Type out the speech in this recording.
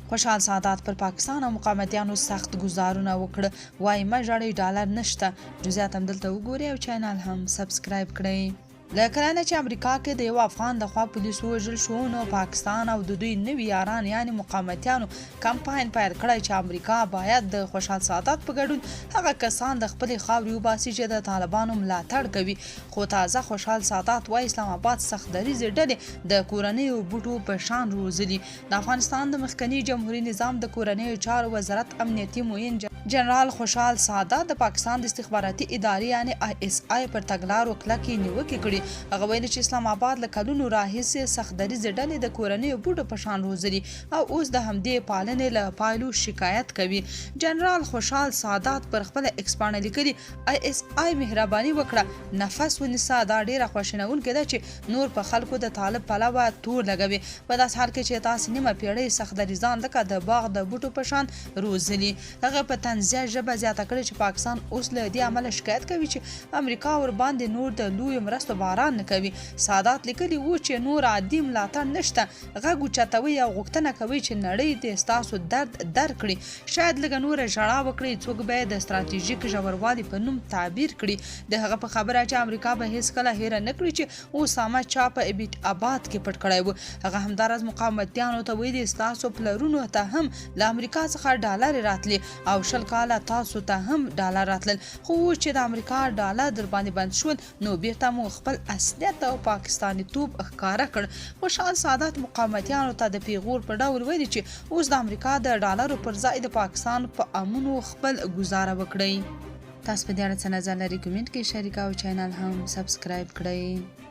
خوشحال سادات پر پاکستان او مقاومتیانو سخت گزارونه وکړه. وایي مه ژاړئ، ډالر نشته. جزئیات هم دلته وګورئ او چینل هم سبسکرایب کړئ. له کله نه چې امریکا کې د یو افغان لخوا پولیسو وژل شو، نو پاکستان او د دوی نوي یاران یعنی مقاومتیانو کمپاین پیل کړی چې امریکا باید د خوشحال سادات په ګډون هغه کسان د خپلې خاورې وباسي چې د طالبانو ملاتړ کوي. خو تازه خوشحال سادات وايي اسلام آباد سخت دریځې ډلې د کورنیو بوټو په شان روزلي. د افغانستان د مخکني جمهوریت نظام د کورنیو چارو وزارت امنیتي معین جنرال خوشحال سادات د پاکستان د استخباراتي ادارې یعنی ISI پر تګلارو کلکې نیوکې کړي. هغه ویلي چې اسلام آباد له کلونو راهیسې سخت دریځې ډلې د کورنیو بوټو په شان روزلي او اوس د همدې پالنې له پایلو شکایت کوي. جنرال خوشحال سادات پر خپل ایکس پاڼه لیکلي ISI مهرباني وکړه، نفس ونیسه. دا ډیره خواشینونکې ده چې نور په خلکو د طالب پلوه تور لګوي، په داسې حال کې چې تاسې نیمه پیړۍ سخت دریځان لکه د باغ د بوټو په شان روزلي. هغه په طنزیه ژبه زیاته کړې چې پاکستان اوس له دې عمله شکایت کوي چې امریکا ورباندې نور د لویو مرستو باران نه کوي. سادات لیکلي وو چې نور عادي ملاتړ نشته، غږ اوچتوي او غوښتنه کوي چې نړۍ دې ستاسو درد درک کړي، شاید لږه نوره ژړا وکړي، څوک به یې د ستراتیژیک ژوروالي په نوم تعبیر کړي. د هغه په خبره چې امریکا به هیڅکله هیره نه کړي چې اسامه چا په ایبټ آباد کې پټ کړی و. هغه همداراز مقاومتیانو ته ویلي ستاسو پلرونو ته هم له امریکا څخه ډالر راتلي او 20 کاله تاسو ته هم ډالر راتلل، خو اوس چې د امریکا ډالر در باندې بند شول نو بیرته مو خپل اصلیت او پاکستاني توب ښکاره کړ. خوشحال سادات مقاومتیانو ته د پیغور په ډول ویلي چې اوس د امریکا د ډالرو پر ځای د پاکستان په امونو خپل ګزاره وکړئ. تاسو په دې اړه څه نظر لرئ؟ کمنټ کې شریک او چینل هم سبسکرایب کړئ.